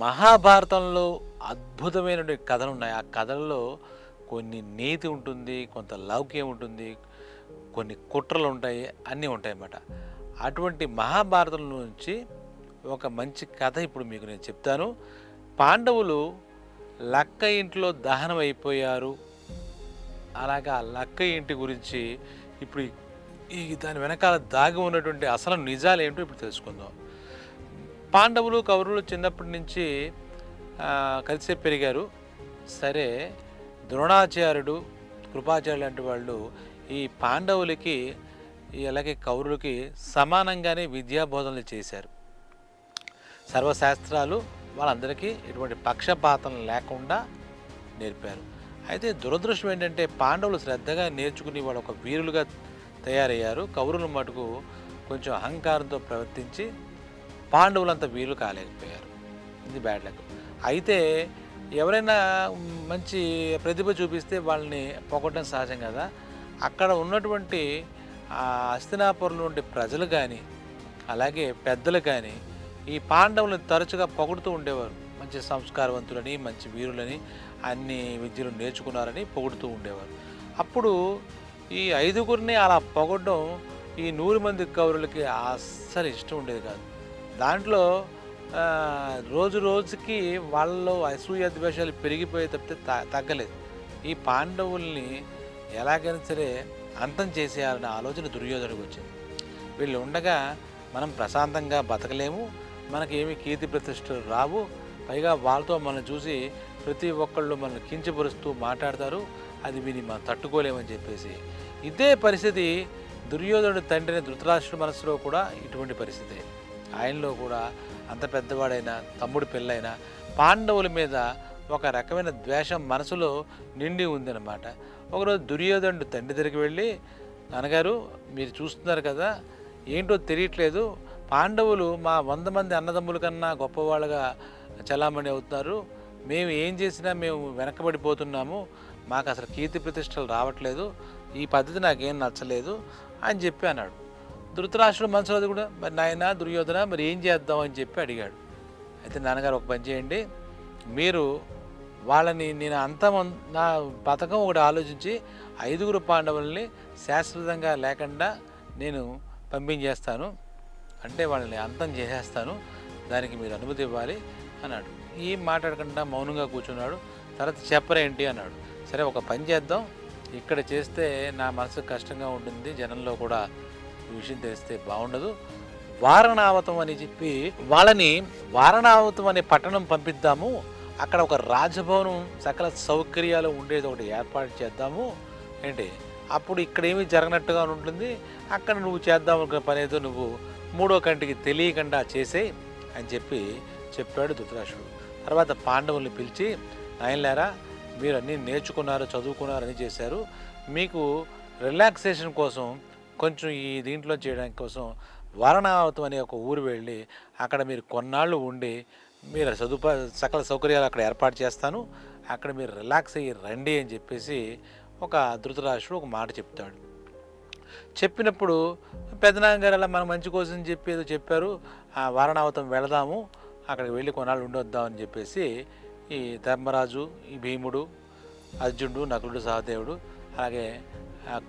మహాభారతంలో అద్భుతమైనటువంటి కథలు ఉన్నాయి. ఆ కథల్లో కొన్ని నీతి ఉంటుంది, కొంత లౌక్యం ఉంటుంది, కొన్ని కుట్రలు ఉంటాయి, అన్నీ ఉంటాయన్నమాట. అటువంటి మహాభారతం నుంచి ఒక మంచి కథ ఇప్పుడు మీకు నేను చెప్తాను. పాండవులు లక్క ఇంట్లో దహనం అయిపోయారు. అలాగా లక్క ఇంటి గురించి ఇప్పుడు దాని వెనకాల దాగి ఉన్నటువంటి అసలు నిజాలు ఏంటో ఇప్పుడు తెలుసుకుందాం. పాండవులు కౌరవులు చిన్నప్పటి నుంచి కలిసే పెరిగారు. సరే, ద్రోణాచార్యుడు, కృపాచార్యులు లాంటి వాళ్ళు ఈ పాండవులకి అలాగే కౌరవులకి సమానంగానే విద్యాబోధనలు చేశారు. సర్వశాస్త్రాలు వాళ్ళందరికీ ఎటువంటి పక్షపాతం లేకుండా నేర్పారు. అయితే దురదృష్టం ఏంటంటే పాండవులు శ్రద్ధగా నేర్చుకుని వాళ్ళు ఒక వీరులుగా తయారయ్యారు. కౌరవుల మటుకు కొంచెం అహంకారంతో ప్రవర్తించి పాండవులంత వీరులు కాలేకపోయారు. ఇది బ్యాడ్ లక్. అయితే ఎవరైనా మంచి ప్రతిభ చూపిస్తే వాళ్ళని పొగడడం సహజం కదా. అక్కడ ఉన్నటువంటి హస్తినాపురంలో ఉండే ప్రజలు కానీ అలాగే పెద్దలు కానీ ఈ పాండవులను తరచుగా పొగుడుతూ ఉండేవారు. మంచి సంస్కారవంతులని, మంచి వీరులని, అన్ని విద్యలు నేర్చుకున్నారని పొగుడుతూ ఉండేవారు. అప్పుడు ఈ 5గురిని అలా పొగడడం ఈ 100 మంది కౌరవులకి అస్సలు ఇష్టం ఉండేది కాదు. దాంట్లో రోజు రోజుకి వాళ్ళలో అసూయ ద్వేషాలు పెరిగిపోయే తప్పితే తగ్గలేదు. ఈ పాండవుల్ని ఎలాగైనా సరే అంతం చేసేయాలనే ఆలోచన దుర్యోధనుడికి వచ్చింది. వీళ్ళు ఉండగా మనం ప్రశాంతంగా బతకలేము, మనకేమి కీర్తి ప్రతిష్టలు రావు, పైగా వాళ్ళతో మనం చూసి ప్రతి ఒక్కళ్ళు మనల్ని కించపరుస్తూ మాట్లాడతారు, అది విని మనం తట్టుకోలేమని చెప్పేసి ఇదే పరిస్థితి దుర్యోధనుడి తండ్రిని ధృతరాష్ట్రుడి మనసులో కూడా ఇటువంటి పరిస్థితే. ఆయనలో కూడా అంత పెద్దవాడైనా తమ్ముడి పిల్లైనా పాండవుల మీద ఒక రకమైన ద్వేషం మనసులో నిండి ఉందన్నమాట. ఒకరోజు దుర్యోధనుడు తండ్రి దగ్గరికి వెళ్ళి, నాన్నగారు మీరు చూస్తున్నారు కదా, ఏంటో తెలియట్లేదు, పాండవులు మా 100 మంది అన్నదమ్ముల కన్నా గొప్పవాళ్ళగా చలామణి అవుతున్నారు, మేము ఏం చేసినా మేము వెనకబడిపోతున్నాము, మాకు అసలు కీర్తి ప్రతిష్టలు రావట్లేదు, ఈ పద్ధతి నాకేం నచ్చలేదు అని చెప్పి అన్నాడు. ధృతరాష్ట్రుడు మనసులో అది కూడా, మరి నాయన దుర్యోధన మరి ఏం చేద్దాం అని చెప్పి అడిగాడు. అయితే నాన్నగారు ఒక పని చేయండి, మీరు వాళ్ళని నేను నా పథకం ఒకటి ఆలోచించి 5గురు పాండవుల్ని శాశ్వతంగా లేకుండా నేను పంపించేస్తాను, అంటే వాళ్ళని అంతం చేసేస్తాను, దానికి మీరు అనుమతి ఇవ్వాలి అన్నాడు. ఏం మాట్లాడకుండా మౌనంగా కూర్చున్నాడు. తర్వాత చెప్పరేంటి అన్నాడు. సరే ఒక పని చేద్దాం, ఇక్కడ చేస్తే నా మనసు కష్టంగా ఉంటుంది, జనంలో కూడా ఈ విషయం తెలిస్తే బాగుండదు, వారణావతం అని చెప్పి వాళ్ళని వారణావతం అనే పట్టణం పంపిద్దాము, అక్కడ ఒక రాజభవనం సకల సౌకర్యాలు ఉండేది ఒకటి ఏర్పాటు చేద్దాము, ఏంటి అప్పుడు ఇక్కడ ఏమీ జరగనట్టుగా ఉంటుంది, అక్కడ నువ్వు చేద్దాం అనుకున్న పని ఏదో నువ్వు 3వ కంటికి తెలియకుండా చేసేయి అని చెప్పాడు ధృతరాష్ట్రుడు. తర్వాత పాండవుల్ని పిలిచి, నాయనలారా మీరు అన్నీ నేర్చుకున్నారు, చదువుకున్నారు, అని చేశారు, మీకు రిలాక్సేషన్ కోసం కొంచెం ఈ దీంట్లో చేయడానికి కోసం వారణావతం అనే ఒక ఊరు వెళ్ళి అక్కడ మీరు కొన్నాళ్ళు ఉండి మీరు సకల సౌకర్యాలు అక్కడ ఏర్పాటు చేస్తాను, అక్కడ మీరు రిలాక్స్ అయ్యి రండి అని చెప్పేసి ఒక ధృతరాష్ట్రుడు ఒక మాట చెప్తాడు. చెప్పినప్పుడు పెద్దనాన్నగారు అలా మన మంచి కోసం చెప్పి ఏదో చెప్పారు, వారణావతం వెళదాము, అక్కడికి వెళ్ళి కొన్నాళ్ళు ఉండొద్దామని చెప్పేసి ఈ ధర్మరాజు, ఈ భీముడు, అర్జునుడు, నకులుడు, సహదేవుడు, అలాగే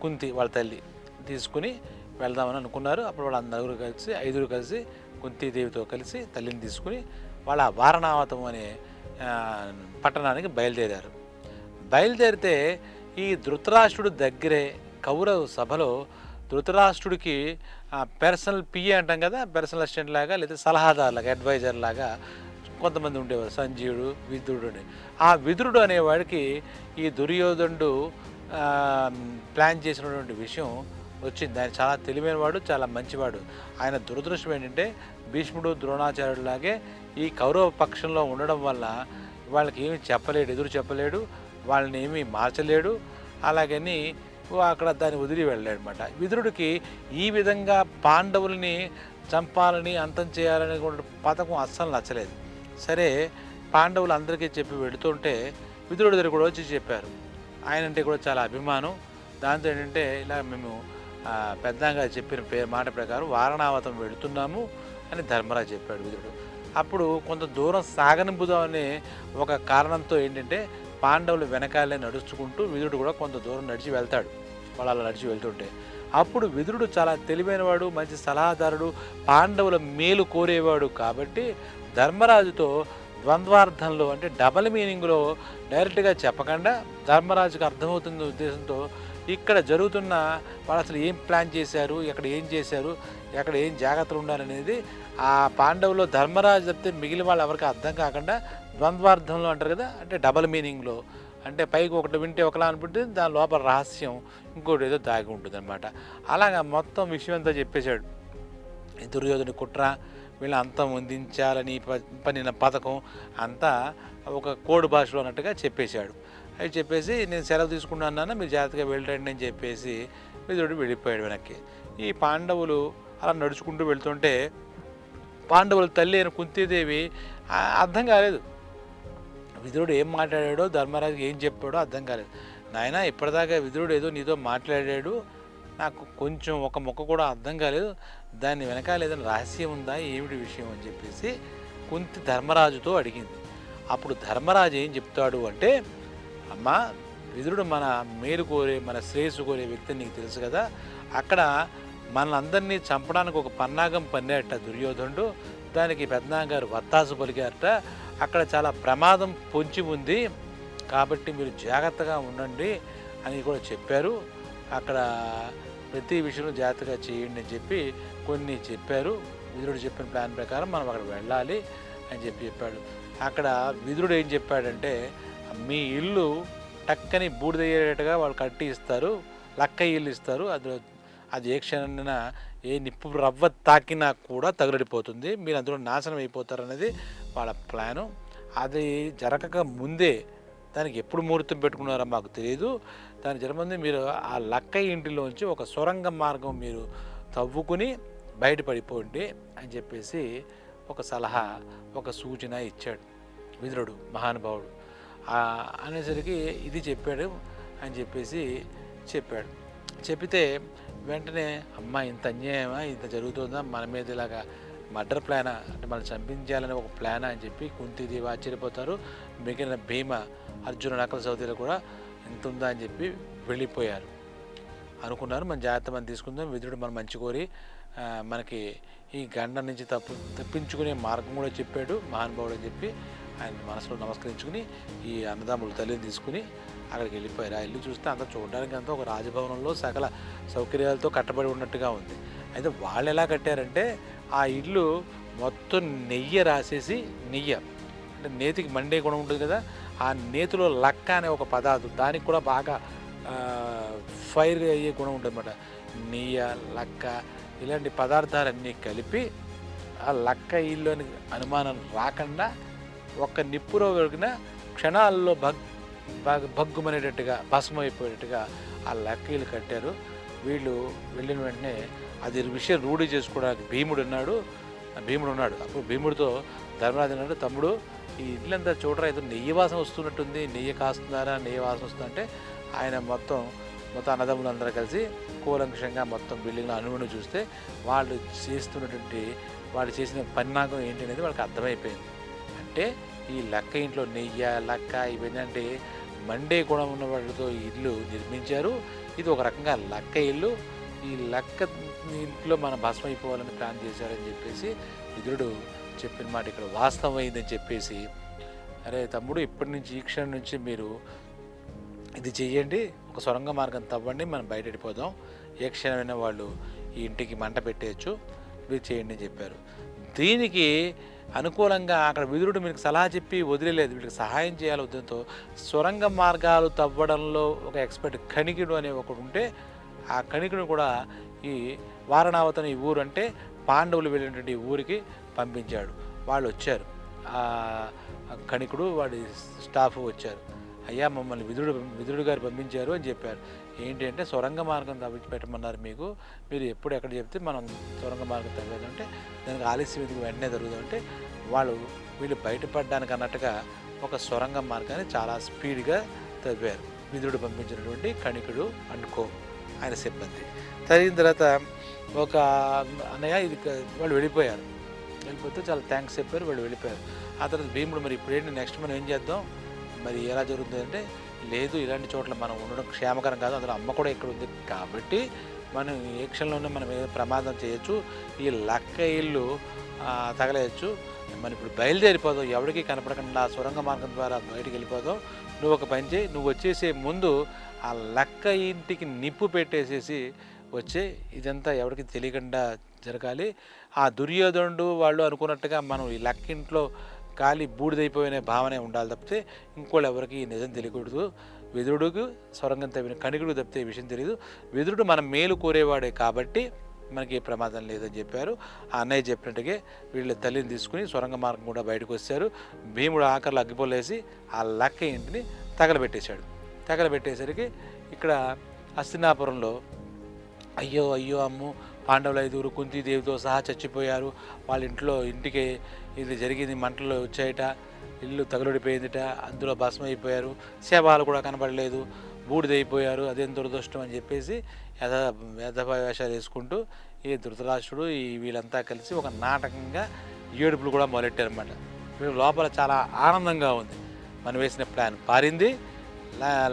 కుంతి వాళ్ళ తల్లి తీసుకుని వెళ్దామని అనుకున్నారు. అప్పుడు వాళ్ళ 5గురు కలిసి కుంతీదేవితో కలిసి తల్లిని తీసుకుని వాళ్ళ వారణావతం అనే పట్టణానికి బయలుదేరారు. బయలుదేరితే ఈ ధృతరాష్ట్రుడు దగ్గరే కౌరవ సభలో ధృతరాష్ట్రుడికి పర్సనల్ పిఏ అంటాం కదా, పర్సనల్ అసిస్టెంట్ లాగా లేదా సలహాదారు లాగా, అడ్వైజర్ లాగా కొంతమంది ఉండేవారు. సంజీవుడు, విదురుడు. ఆ విదురుడు అనేవాడికి ఈ దుర్యోధనుడు ప్లాన్ చేసినటువంటి విషయం వచ్చింది. ఆయన చాలా తెలివైన వాడు, చాలా మంచివాడు. ఆయన దురదృష్టం ఏంటంటే భీష్ముడు, ద్రోణాచార్యుడిలాగే ఈ కౌరవ పక్షంలో ఉండడం వల్ల వాళ్ళకి ఏమీ చెప్పలేడు, ఎదురు చెప్పలేడు, వాళ్ళని ఏమీ మార్చలేడు, అలాగని అక్కడ దాన్ని వదిలి వెళ్ళాడు అనమాట. విదురుడికి ఈ విధంగా పాండవుల్ని చంపాలని, అంతం చేయాలని పథకం అస్సలు నచ్చలేదు. సరే, పాండవులు అందరికీ చెప్పి వెళుతుంటే విదురుడి దగ్గర కూడా వచ్చి చెప్పారు. ఆయనంటే కూడా చాలా అభిమానం, దాంతో ఏంటంటే ఇలా మేము పెద్దంగారు చెప్పిన మాట ప్రకారం వారణావతం వెళుతున్నాము అని ధర్మరాజు చెప్పాడు విదురుడు. అప్పుడు కొంత దూరం సాగనింపుదామనే ఒక కారణంతో ఏంటంటే పాండవులు వెనకాలే నడుచుకుంటూ విదురుడు కూడా కొంత దూరం నడిచి వెళ్తాడు. వాళ్ళు అలా నడిచి వెళ్తుంటే అప్పుడు విదురుడు చాలా తెలివైనవాడు, మంచి సలహాదారుడు, పాండవుల మేలు కోరేవాడు కాబట్టి ధర్మరాజుతో ద్వంద్వార్థంలో అంటే డబల్ మీనింగ్లో డైరెక్ట్గా చెప్పకుండా ధర్మరాజుకు అర్థమవుతున్న ఉద్దేశంతో ఇక్కడ జరుగుతున్న వాళ్ళు అసలు ఏం ప్లాన్ చేశారు, ఎక్కడ ఏం చేశారు, ఎక్కడ ఏం జాగ్రత్తలు ఉండాలనేది ఆ పాండవులో ధర్మరాజు చెప్తే మిగిలిన వాళ్ళు ఎవరికి అర్థం కాకుండా ద్వంద్వార్థంలో అంటారు కదా, అంటే డబల్ మీనింగ్లో, అంటే పైకి ఒకటి వింటే ఒకలా అనిపిస్తే దాని లోపల రహస్యం ఇంకోటి ఏదో దాగి ఉంటుంది అనమాట. అలాగా మొత్తం విషయం అంతా చెప్పేశాడు. దుర్యోధని కుట్ర, వీళ్ళ అంతం అందించాలని పనిన పథకం అంతా ఒక కోడ్ భాషలో అన్నట్టుగా చెప్పేశాడు. అవి చెప్పేసి నేను సెలవు తీసుకున్నాను, మీరు జాగ్రత్తగా వెళ్ళండి అని చెప్పేసి విదురుడు వెళ్ళిపోయాడు వెనక్కి. ఈ పాండవులు అలా నడుచుకుంటూ వెళ్తుంటే పాండవుల తల్లి అయిన కుంతీదేవి అర్థం కాలేదు. విదురుడు ఏం మాట్లాడాడో, ధర్మరాజుకి ఏం చెప్పాడో అర్థం కాలేదు. నాయన ఇప్పటిదాకా విదురుడు ఏదో నీతో మాట్లాడాడు, నాకు కొంచెం ఒక మొక్క కూడా అర్థం కాలేదు, దాని వెనకాల ఏదైనా రహస్యం ఉందా, ఏమిటి విషయం అని చెప్పేసి కుంతి ధర్మరాజుతో అడిగింది. అప్పుడు ధర్మరాజు ఏం చెప్తాడు అంటే, అమ్మ విదురుడు మన మేలు కోరే, మన శ్రేయస్సు కోరే వ్యక్తిని నీకు తెలుసు కదా, అక్కడ మనందరినీ చంపడానికి ఒక పన్నాగం పన్నారట దుర్యోధనుడు, దానికి పెద్దనాన్నగారు వత్తాసు పలికారట, అక్కడ చాలా ప్రమాదం పొంచి ఉంది కాబట్టి మీరు జాగ్రత్తగా ఉండండి అని కూడా చెప్పారు, అక్కడ ప్రతి విషయంలో జాగ్రత్తగా చేయండి అని చెప్పి కొన్ని చెప్పారు. విదురుడు చెప్పిన ప్లాన్ ప్రకారం మనం అక్కడ వెళ్ళాలి అని చెప్పాడు. అక్కడ విదురుడు ఏం చెప్పాడంటే, మీ ఇల్లు టక్కని బూడిదయ్యేటట్టుగా వాళ్ళు కట్టి ఇస్తారు, లక్క ఇల్లు ఇస్తారు, అది ఏ క్షణాన్న ఏ నిప్పు రవ్వ తాకినా కూడా తగులడిపోతుంది, మీరు అందులో నాశనం అయిపోతారు అనేది వాళ్ళ ప్లాను. అది జరగక ముందే, దానికి ఎప్పుడు ముహూర్తం పెట్టుకున్నారో మాకు తెలియదు, దాని జరగముందే మీరు ఆ లక్క ఇంటిలోంచి ఒక సొరంగ మార్గం మీరు తవ్వుకుని బయటపడిపోండి అని చెప్పేసి ఒక సలహా, ఒక సూచన ఇచ్చాడు విదురుడు మహానుభావుడు. అనేసరికి ఇది చెప్పాడు అని చెప్పేసి చెప్పాడు. చెప్పితే వెంటనే అమ్మ ఇంత అన్యాయమా, ఇంత జరుగుతుందా, మన మీద ఇలాగా మర్డర్ ప్లానా, అంటే మనం చంపించాలని ఒక ప్లానా అని చెప్పి కుంతీదేవి ఆశ్చర్యపోతారు. మిగిలిన భీమ, అర్జున, నకుల, సహదేవులు కూడా ఎంత ఉందా అని చెప్పి వెళ్ళిపోయారు. అనుకున్నారు మన జాగ్రత్త మనం తీసుకుందాం, విదురుడు మనం మంచి కోరి మనకి ఈ గండం నుంచి తప్పించుకునే మార్గం కూడా చెప్పాడు మహానుభావుడు అని చెప్పి ఆయన మనసులో నమస్కరించుకుని ఈ అన్నదమ్ముల తల్లిని తీసుకుని అక్కడికి వెళ్ళిపోయారు. ఆ ఇల్లు చూస్తే అంతా చూడడానికి అంతా ఒక రాజభవనంలో సకల సౌకర్యాలతో కట్టబడి ఉన్నట్టుగా ఉంది. అయితే వాళ్ళు ఎలా కట్టారంటే, ఆ ఇల్లు మొత్తం నెయ్యి రాసేసి, నెయ్యి అంటే నేతికి మండే గుణం ఉంటుంది కదా, ఆ నేతిలో లక్క అనే ఒక పదార్థం, దానికి కూడా బాగా ఫైర్ అయ్యే గుణం ఉంటుంది అన్నమాట. నెయ్యి, లక్క ఇలాంటి పదార్థాలన్నీ కలిపి ఆ లక్క ఇల్లుని అనుమానం రాకుండా ఒక్క నిప్పులో వెలిగిన క్షణాల్లో భగ్గుమనేటట్టుగా భస్మైపోయేటట్టుగా ఆ లక్కీలు కట్టారు. వీళ్ళు వెళ్ళిన వెంటనే అది విషయం రూఢి చేసుకోవడానికి భీముడు ఉన్నాడు. అప్పుడు భీముడితో ధర్మరాజు అన్నాడు, తమ్ముడు ఈ ఇల్లంతా చూడరా, ఏదో నెయ్యి వాసన వస్తున్నట్టుంది, నెయ్యి కాస్తున్నారా, నెయ్యి వాసన వస్తుందంటే ఆయన మొత్తం అన్నదమ్ములు అందరూ కలిసి కూలంకషంగా మొత్తం బిల్డింగ్లో అనుగుణం చూస్తే వాళ్ళు చేసిన పన్నాగం ఏంటి అనేది వాళ్ళకి అర్థమైపోయింది. అంటే ఈ లక్క ఇంట్లో నెయ్యి, లక్క ఇవన్నీ అంటే మండే గుణం ఉన్న వాటితో ఇల్లు నిర్మించారు. ఇది ఒక రకంగా లక్క ఇల్లు, ఈ లక్క ఇంట్లో మనం భస్మైపోవాలని ప్లాన్ చేశారని చెప్పేసి విదురుడు చెప్పిన మాట ఇక్కడ వాస్తవమైందని చెప్పేసి, అరే తమ్ముడు ఇప్పటి నుంచి ఈ క్షణం నుంచి మీరు ఇది చెయ్యండి, ఒక సొరంగ మార్గం తవ్వండి, మనం బయట వెళ్ళిపోదాం, ఏ క్షణమైనా వాళ్ళు ఈ ఇంటికి మంట పెట్టేయచ్చు, మీరు చేయండి అని చెప్పారు. దీనికి అనుకూలంగా అక్కడ విదురుడు మీకు సలహా చెప్పి వదిలేదు, వీళ్ళకి సహాయం చేయాలి ఉద్దేశంతో సొరంగ మార్గాలు తవ్వడంలో ఒక ఎక్స్పర్ట్ కణికుడు అనే ఒకడు ఉంటే, ఆ కణికుడు కూడా ఈ వారణావతం ఈ ఊరు అంటే పాండవులు వెళ్ళినటువంటి ఊరికి పంపించాడు. వాళ్ళు వచ్చారు, ఆ కణికుడు వాడి స్టాఫ్ వచ్చారు. అయ్యా మమ్మల్ని విదురుడు గారు పంపించారు అని చెప్పారు. ఏంటి అంటే సొరంగ మార్గం తవ్వించి పెట్టమన్నారు, మీరు ఎప్పుడు ఎక్కడ చెప్తే మనం సొరంగ మార్గం తవ్వేదంటే దానికి ఆలస్యం ఎందుకు వెంటనే జరుగుతుందంటే వీళ్ళు బయటపడడానికి అన్నట్టుగా ఒక సొరంగ మార్గాన్ని చాలా స్పీడ్గా తవ్వారు విదురుడు పంపించినటువంటి కణికుడు అనుకో ఆయన సిబ్బంది. జరిగిన తర్వాత ఒక అన్నయ్య వాళ్ళు వెళ్ళిపోయారు. వెళ్ళిపోతే చాలా థ్యాంక్స్ చెప్పారు, వాళ్ళు వెళ్ళిపోయారు. ఆ తర్వాత భీముడు మరి ఇప్పుడేంటి నెక్స్ట్ మనం ఏం చేద్దాం, మరి ఎలా జరుగుతుంది అంటే, లేదు ఇలాంటి చోట్ల మనం ఉండడం క్షేమకరం కాదు, అందులో అమ్మ కూడా ఇక్కడ ఉంది కాబట్టి మనం ఏ క్షణంలోనే మనం ఏదో ప్రమాదం చేయొచ్చు, ఈ లక్క ఇల్లు తగలేయచ్చు, మనం ఇప్పుడు బయలుదేరిపోదాం, ఎవరికి కనపడకుండా ఆ సొరంగ మార్గం ద్వారా బయటికి వెళ్ళిపోదాం. నువ్వు ఒక పని చేయి, నువ్వు వచ్చేసే ముందు ఆ లక్క ఇంటికి నిప్పు పెట్టేసేసి వచ్చే, ఇదంతా ఎవరికి తెలియకుండా జరగాలి. ఆ దుర్యోధనుడు వాళ్ళు అనుకున్నట్టుగా మనం ఈ లక్కింట్లో కాలి బూడిదైపోయిన భావనే ఉండాలి తప్పితే ఇంకోళ్ళు ఎవరికి నిజం తెలియకూడదు. విదురుడికి సొరంగం తవ్విన కణికుడు తప్పితే ఈ విషయం తెలియదు. విదురుడు మనం మేలు కోరేవాడే కాబట్టి మనకి ఏ ప్రమాదం లేదని చెప్పారు. ఆ అన్నయ్య చెప్పినట్టుగా వీళ్ళ తల్లిని తీసుకుని సొరంగ మార్గం కూడా బయటకు వచ్చారు. భీముడు ఆఖరిలో అగ్గిపోలేసి ఆ లక్క ఇంటిని తగలబెట్టేశాడు. తగలబెట్టేసరికి ఇక్కడ హస్తినాపురంలో అయ్యో అయ్యో అమ్ము, పాండవులు 5 కుంతీదేవితో సహా చచ్చిపోయారు, వాళ్ళ ఇంటికి ఇది జరిగింది, మంటల్లో వచ్చాయట, ఇల్లు తగులడిపోయిందిట, అందులో భస్మం అయిపోయారు, శవాలు కూడా కనబడలేదు, బూడిదైపోయారు, అదేం దురదృష్టం అని చెప్పేసి వేషాలు వేసుకుంటూ ఈ ధృతరాష్ట్రుడు వీళ్ళంతా కలిసి ఒక నాటకంగా ఏడుపులు కూడా మొదలెట్టారన్నమాట. వీళ్ళ లోపల చాలా ఆనందంగా ఉంది. మనం వేసిన ప్లాన్ పారింది.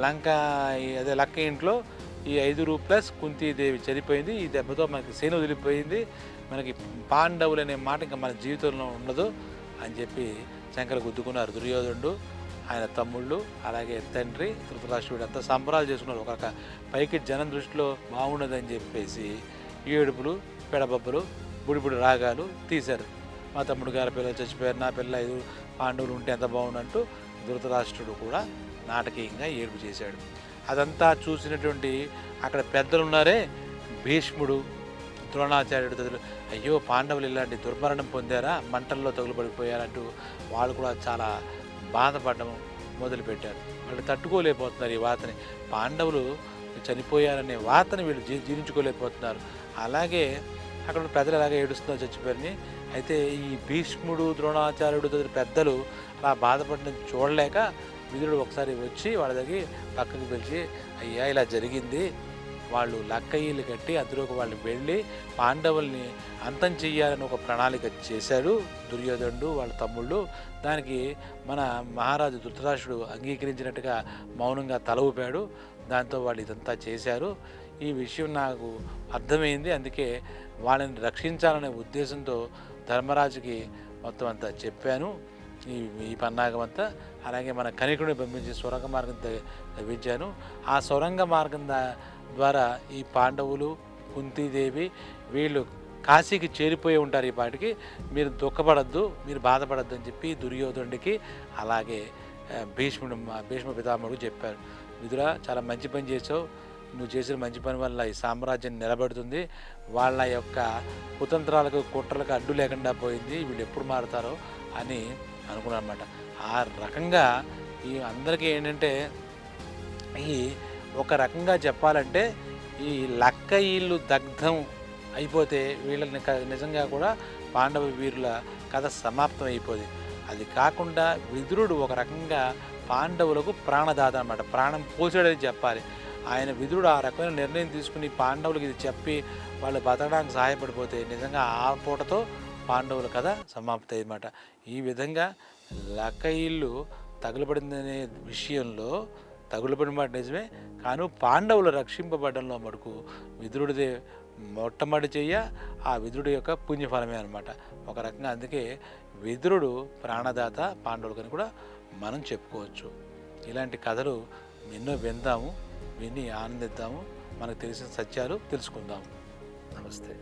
లక్క ఇంట్లో ఈ 5 ప్లస్ కుంతీదేవి చనిపోయింది. ఈ దెబ్బతో మనకి సేన వదిలిపోయింది, మనకి పాండవులు అనే మాట ఇంకా మన జీవితంలో ఉండదు అని చెప్పి శంకర గుద్దుకున్నారు. దుర్యోధనుడు, ఆయన తమ్ముళ్ళు, అలాగే తండ్రి ధృతరాష్ట్రుడు అంతా సంబరాలు చేసుకున్నారు. ఒక పైకి జనం దృష్టిలో బాగుండదని చెప్పేసి ఏడుపులు, పెడబబ్బలు, బుడిబుడి రాగాలు తీశారు. మా తమ్ముడు గారి పిల్లలు చచ్చిపోయారు, నా పిల్ల 5 పాండవులు ఉంటే ఎంత బాగుండంటూ ధృతరాష్ట్రుడు కూడా నాటకీయంగా ఏడుపు చేశాడు. అదంతా చూసినటువంటి అక్కడ పెద్దలు ఉన్నారే, భీష్ముడు, ద్రోణాచార్యుడు తదులు, అయ్యో పాండవులు ఇలాంటి దుర్మరణం పొందారా, మంటల్లో తగులుపడిపోయారంటూ వాళ్ళు కూడా చాలా బాధపడడం మొదలుపెట్టారు. వాళ్ళు తట్టుకోలేకపోతున్నారు ఈ వార్తని, పాండవులు చనిపోయారనే వార్తని వీళ్ళు జీర్ణించుకోలేకపోతున్నారు. అలాగే అక్కడ పెద్దలు అలాగే ఏడుస్తున్నారు చచ్చిపోయారని. అయితే ఈ భీష్ముడు, ద్రోణాచార్యుడు తదితర పెద్దలు అలా బాధపడడం చూడలేక విదురుడు ఒకసారి వచ్చి వాళ్ళ దగ్గర పక్కకు పిలిచి, అయ్యా ఇలా జరిగింది, వాళ్ళు లక్కయ్యలు కట్టి అందులోకి వాళ్ళు వెళ్ళి పాండవుల్ని అంతం చెయ్యాలని ఒక ప్రణాళిక చేశాడు దుర్యోధనుడు వాళ్ళ తమ్ముళ్ళు. దానికి మన మహారాజు ధృతరాష్ట్రుడు అంగీకరించినట్టుగా మౌనంగా తల ఊపాడు. దాంతో వాళ్ళు ఇదంతా చేశారు. ఈ విషయం నాకు అర్థమైంది, అందుకే వాళ్ళని రక్షించాలనే ఉద్దేశంతో ధర్మరాజుకి మొత్తం అంతా చెప్పాను ఈ పన్నాగం అంతా. అలాగే మన కణికుడిని పంపించి సొరంగ మార్గం తవ్వించాను. ఆ సొరంగ మార్గం ద్వారా ఈ పాండవులు, కుంతీదేవి వీళ్ళు కాశీకి చేరిపోయి ఉంటారు. ఈ పాటికి మీరు దుఃఖపడద్దు, మీరు బాధపడద్దు అని చెప్పి దుర్యోధనుడికి అలాగే భీష్మ పితామహుడు చెప్పారు. విదురా, చాలా మంచి పని చేసావు, నువ్వు చేసిన మంచి పని వల్ల ఈ సామ్రాజ్యం నిలబడుతుంది, వాళ్ళ యొక్క కుతంత్రాలకు కుట్రలకు అడ్డు లేకుండా పోయింది, వీళ్ళు ఎప్పుడు మారుతారో అని అనుకున్నాను అన్నమాట. ఆ రకంగా ఈ అందరికీ ఏంటంటే, ఈ ఒక రకంగా చెప్పాలంటే ఈ లక్క ఇల్లు దగ్ధం అయిపోతే వీళ్ళని నిజంగా కూడా పాండవ వీరుల కథ సమాప్తం అయిపోయింది. అది కాకుండా విదురుడు ఒక రకంగా పాండవులకు ప్రాణదాత అన్నమాట, ప్రాణం పోసాడని చెప్పాలి. ఆయన విదురుడు ఆ రకమైన నిర్ణయం తీసుకుని పాండవులకు ఇది చెప్పి వాళ్ళు బతకడానికి సహాయపడిపోతే నిజంగా ఆ పూటతో పాండవుల కథ సమాప్తి అన్నమాట. ఈ విధంగా లక్క ఇల్లు తగులబడిందనే విషయంలో తగులబడిన మాట నిజమే, కానీ పాండవులు రక్షింపబడంలో మటుకు విదురుడిదే మొట్టమొదటి చెయ్య, ఆ విదురుడి యొక్క పుణ్యఫలమే అనమాట ఒక రకంగా. అందుకే విదురుడు ప్రాణదాత పాండవులకని కూడా మనం చెప్పుకోవచ్చు. ఇలాంటి కథలు ఎన్నో విందాము, విని ఆనందిద్దాము, మనకు తెలిసిన సత్యాలు తెలుసుకుందాము. నమస్తే.